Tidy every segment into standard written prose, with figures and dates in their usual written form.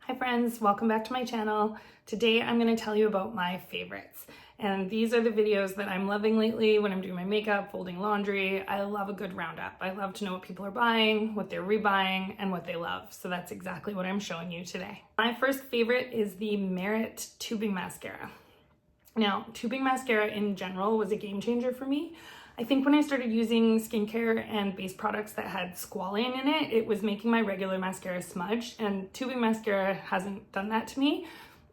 Hi friends, welcome back to my channel. Today I'm going to tell you about my favorites. And these are the videos that I'm loving lately when I'm doing my makeup, folding laundry. I love a good roundup. I love to know what people are buying, what they're rebuying, and what they love. So that's exactly what I'm showing you today. My first favorite is the Merit tubing mascara. Now, tubing mascara in general was a game changer for me. I think when I started using skincare and base products that had squalane in it, it was making my regular mascara smudge, and tubing mascara hasn't done that to me.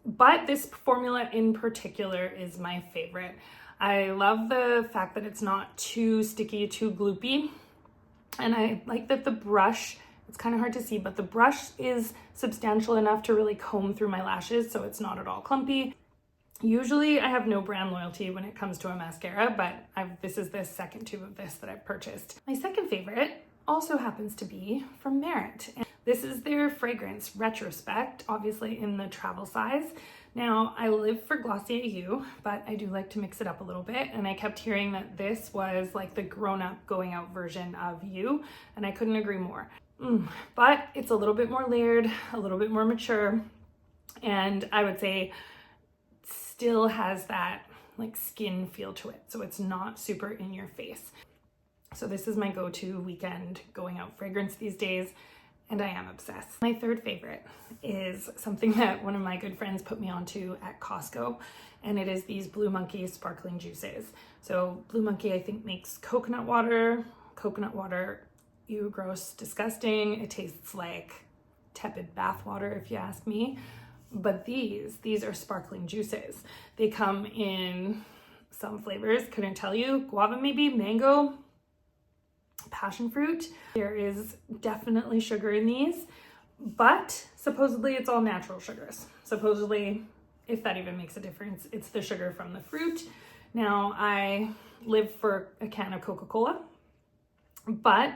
But this formula in particular is my favorite. I love the fact that it's not too sticky, too gloopy. And I like that the brush, it's kind of hard to see, but the brush is substantial enough to really comb through my lashes, so it's not at all clumpy. Usually I have no brand loyalty when it comes to a mascara, but this is the second tube of this that I've purchased. My second favorite also happens to be from Merit. And this is their fragrance Retrospect, obviously in the travel size. Now, I live for Glossier You, but I do like to mix it up a little bit, and I kept hearing that this was like the grown-up going out version of You, and I couldn't agree more. But it's a little bit more layered, a little bit more mature, and I would say still has that like skin feel to it, so it's not super in your face. So this is my go-to weekend going out fragrance these days, and I am obsessed. My third favorite is something that one of my good friends put me onto at Costco, and it is these Blue Monkey sparkling juices. So Blue Monkey, I think, makes coconut water. Coconut water, ew, gross, disgusting. It tastes like tepid bath water if you ask me. But these are sparkling juices. They come in some flavors, couldn't tell you, guava maybe, mango, passion fruit. There is definitely sugar in these, but supposedly it's all natural sugars. Supposedly, if that even makes a difference, it's the sugar from the fruit. Now, I live for a can of Coca-Cola, but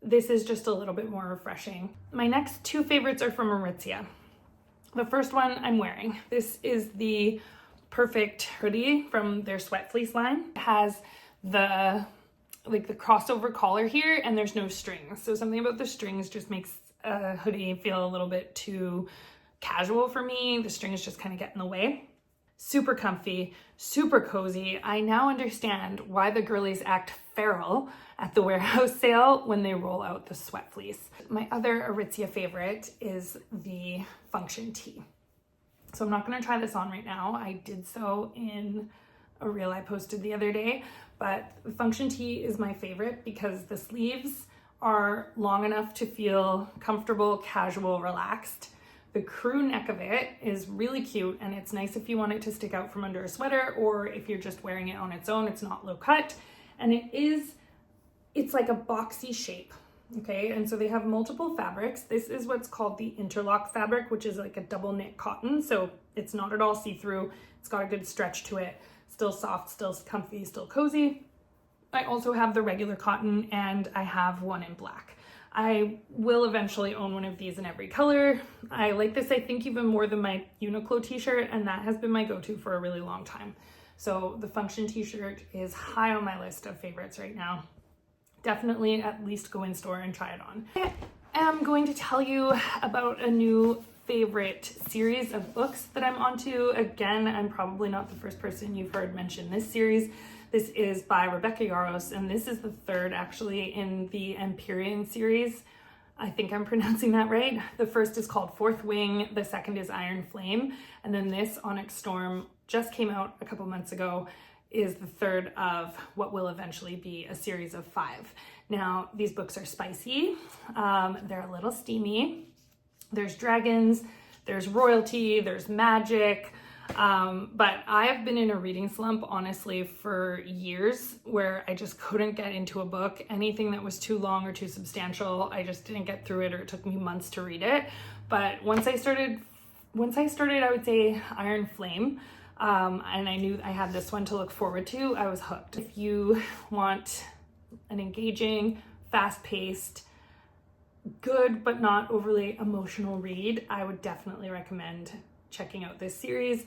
this is just a little bit more refreshing. My next two favorites are from Aritzia. The first one I'm wearing. This is the Perfect hoodie from their Sweat Fleece line. It has the crossover collar here, and there's no strings. So something about the strings just makes a hoodie feel a little bit too casual for me. The strings just kind of get in the way. Super comfy, super cozy. I now understand why the girlies act feral at the warehouse sale when they roll out the Sweat Fleece. My other Aritzia favorite is the Function Tee. So I'm not gonna try this on right now. I did so in a reel I posted the other day, but the Function Tee is my favorite because the sleeves are long enough to feel comfortable, casual, relaxed. The crew neck of it is really cute, and it's nice if you want it to stick out from under a sweater, or if you're just wearing it on its own, it's not low cut. And it's like a boxy shape, okay? And so they have multiple fabrics. This is what's called the interlock fabric, which is like a double knit cotton. So it's not at all see-through. It's got a good stretch to it. Still soft, still comfy, still cozy. I also have the regular cotton, and I have one in black. I will eventually own one of these in every color. I like this, I think, even more than my Uniqlo t-shirt, and that has been my go-to for a really long time. So the Function t-shirt is high on my list of favorites right now. Definitely at least go in store and try it on. I am going to tell you about a new favorite series of books that I'm onto. Again, I'm probably not the first person you've heard mention this series. This is by Rebecca Yarros, and this is the third actually in the Empyrean series. I think I'm pronouncing that right. The first is called Fourth Wing, the second is Iron Flame, and then this, Onyx Storm, just came out a couple months ago, is the third of what will eventually be a series of 5. Now, these books are spicy, they're a little steamy. There's dragons, there's royalty, there's magic, but I have been in a reading slump, honestly, for years, where I just couldn't get into a book. Anything that was too long or too substantial, I just didn't get through it, or it took me months to read it. But once I started, I would say Iron Flame, and I knew I had this one to look forward to, I was hooked. If you want an engaging, fast-paced, good but not overly emotional read, I would definitely recommend checking out this series.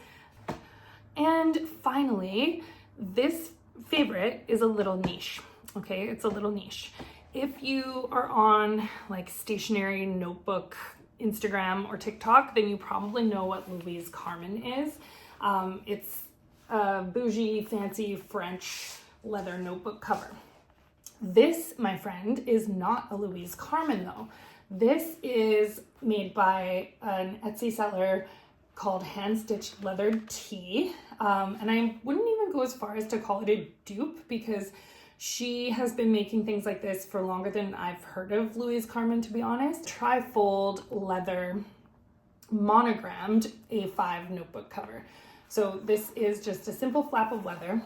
And finally, this favorite is a little niche, okay? It's a little niche. If you are on like stationery notebook Instagram or TikTok, then you probably know what Louise Carmen is. It's a bougie, fancy French leather notebook cover. This, my friend, is not a Louise Carmen though. This is made by an Etsy seller called Hand Stitched Leather Tea. And I wouldn't even go as far as to call it a dupe, because she has been making things like this for longer than I've heard of Louise Carmen, to be honest. Trifold leather monogrammed A5 notebook cover. So this is just a simple flap of leather,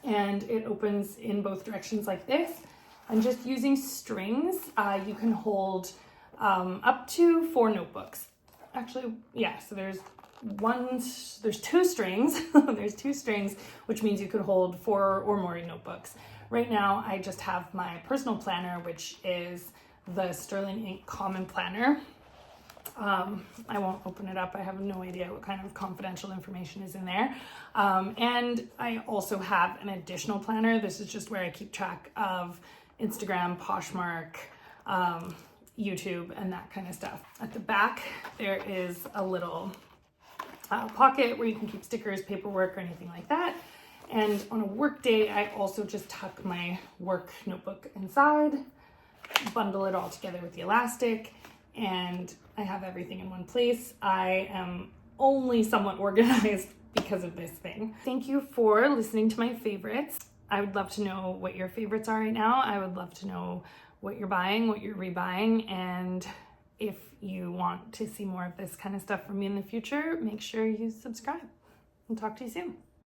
and it opens in both directions like this. And just using strings, you can hold up to 4 notebooks. Actually, yeah, so there's two strings. There's 2 strings, which means you could hold 4 or more notebooks. Right now, I just have my personal planner, which is the Sterling Ink Common Planner. I won't open it up. I have no idea what kind of confidential information is in there. And I also have an additional planner. This is just where I keep track of Instagram, Poshmark, YouTube, and that kind of stuff. At the back, there is a little pocket where you can keep stickers, paperwork, or anything like that. And on a work day, I also just tuck my work notebook inside, bundle it all together with the elastic, and I have everything in one place. I am only somewhat organized because of this thing. Thank you for listening to my favorites. I would love to know what your favorites are right now. I would love to know what you're buying, what you're rebuying, and if you want to see more of this kind of stuff from me in the future, make sure you subscribe. And talk to you soon.